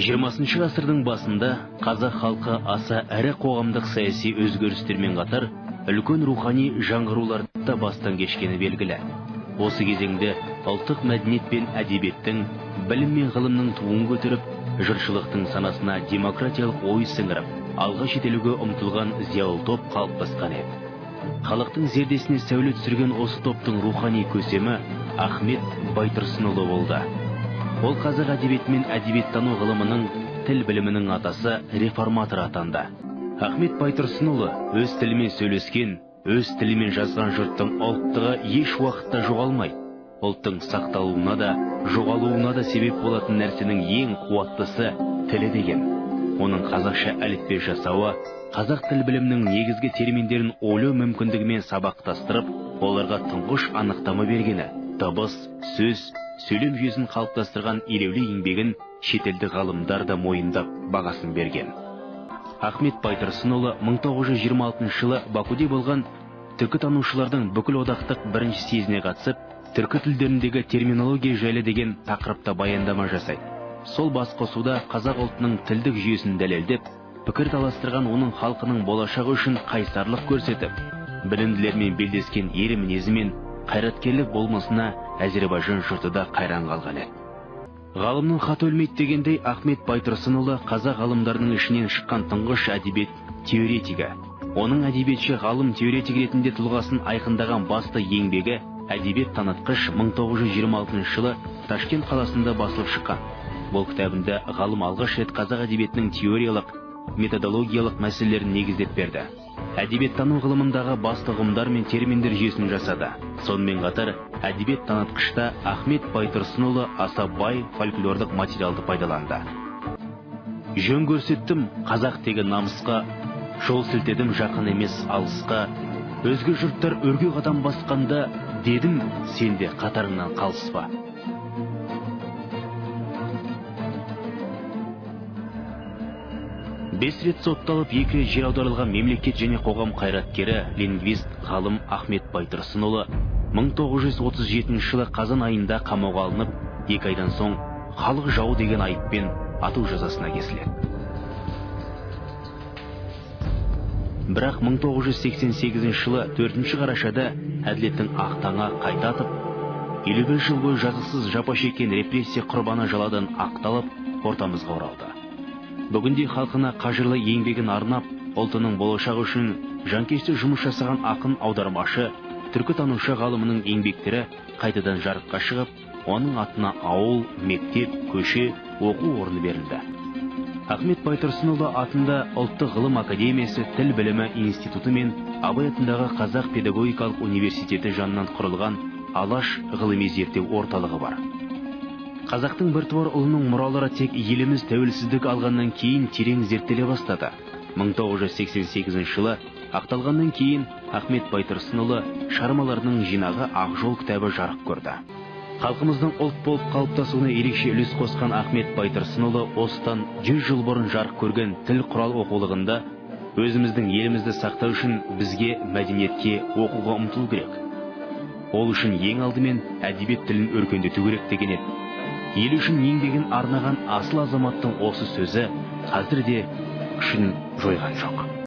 Жиырмасыншы ғасырдың басында қазақ халқы аса әрі қоғамдық саяси өзгерістермен қатар үлкен рухани жаңғыруларды да бастан кешкені белгілі. Осы кезеңде ұлттық мәдениет пен әдебиеттің, білім мен ғылымның туын көтеріп, жұртшылықтың санасына демократиялық ой сіңіріп, алға жетелуге ұмтылған зиялы топ қалыптасқан еді. Халықтың зердесіне сәуле түсірген осы топтың рухани көсемі Ахмет Байтұрсынұлы болды. Ол қазақ әдебиеті мен әдебиеттану ғылымының, тіл білімінің атасы, реформатор атанды. Ахмет Байтұрсынұлы өз тілімен сөйлескен, өз тілімен жазған жұрттың ұлттығы еш уақытта жоғалмайды. Ұлттың сақталуына да, жоғалуына да себеп болатын нәрсенің ең қуаттысы тілі деген. Оның қазақша әліппе жасауы, қазақ тіл білімінің негізгі терминдерін ойлау мүмкіндігімен сабақтастырып, оларға тұңғыш анықтама бергені, дыбыс, сөз, сөйлем жүйесін қалыптастырған елеулі еңбегін шетелдік ғалымдар да мойындап бағасын берген. Ахмет Байтұрсынұлы 1926 жылы Бакуде болған түркітанушылардың бүкіл одақтық бірінші съезіне қатысып, түркі тілдеріндегі терминология жайлы деген тақырыпта баяндама жасайды. Сол басқосуда қазақ ұлтының тілдік жүйесін дәлелдеп, пікір таластырған оның халқының болашағы үшін қайсарлық көрсетіп, білімділермен белдескен ері мінезі мен қайраткерлік болмысына Әзербайжан жұрты да қайран қалған еді. Ғалымның хаты өлмейді дегендей, Ахмет Байтұрсынұлы қазақ ғалымдарының ішінен шыққан тұңғыш әдебиет теоретигі. Оның әдебиетші ғалым теоретик ретінде тұлғасын айқындаған басты еңбегі әдебиет танытқыш 1926 жылы Ташкент қаласында басылып шыққан. Бұл кітабында ғалым алғаш рет қазақ әдебиетінің теориялық, методологиялық мәселелерін негіздеп берді. Әдебиеттану ғылымындағы басты ұғымдар мен терминдер жүйесін жасады. Сонымен қатар, әдебиет танытқышта Ахмет Байтұрсынұлы аса бай фольклордық материалды пайдаланды. Жөн көрсеттім қазақ деген намысқа, жол сілтедім жақын емес алысқа, өзге жұрттар өрге қадам басқанда, дедім сенде қатарыңнан қалыспа. Бес рет сотталып, 2 рет жер аударылған мемлекет және қоғам қайраткері, лингвист, ғалым Ахмет Байтұрсынұлы 1937 жылы қазан айында қамауға алынып, 2 айдан соң халық жауы деген айыппен ату жазасына кесіледі. Бірақ 1988 жылы 4 қарашада әділеттің ақ таңы қайта атып, 55 жыл бойы жазықсыз жапа шеккен репрессия құрбаны жаладан ақталып, ортамызға оралды. Бүгінде халқына қажырлы еңбегін арнап, ұлтының болашағы үшін жанкешті жұмыс жасаған ақын аудармашы, түркітанушы ғалымының еңбектері қайтадан жарыққа шығып, оның атына ауыл, мектеп, көше, оқу орны берілді. Ахмет Байтұрсынұлы атында Ұлттық ғылым академиясы, тіл білімі институты мен Абай атындағы Қазақ педагогикалық университеті жанынан құрылған Алаш ғылыми зерттеу орталығы бар. Қазақтың біртуар ұлының мұралары тек еліміз тәуелсіздік алғаннан кейін терең зерттеле бастады. 1988 жылы ақталғаннан кейін Ахмет Байтұрсынұлы шығармаларының жинағы Ақ жол кітабы жарық көрді. Халқымыздың ұлт болып қалыптасуына ерекше үлес қосқан Ахмет Байтұрсынұлы осыдан 100 жыл бұрын жарық көрген тіл құрал оқулығында өзіміздің елімізді сақтау үшін бізге мәдениетке, оқуға ұмтылу керек. Ол үшін ең алдымен әдебиет тілін өркендету керек деген еді. Ел үшін еңбегін арнаған асыл азаматтың осы сөзі қазір де күшін жойған жоқ.